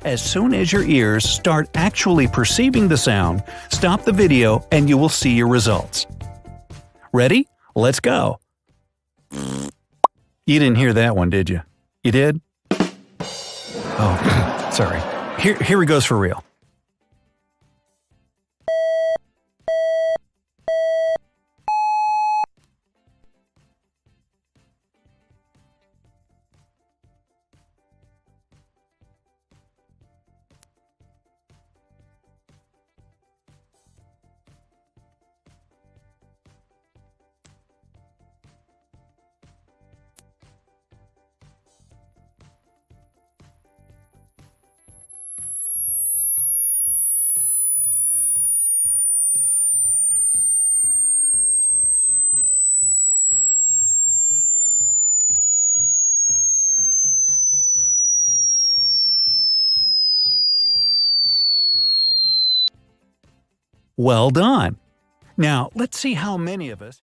As soon as your ears start actually perceiving the sound, stop the video and you will see your results. Ready? Let's go! You didn't hear that one, did you? You did? Oh, sorry. Here he goes for real. Well done! Now, let's see how many of us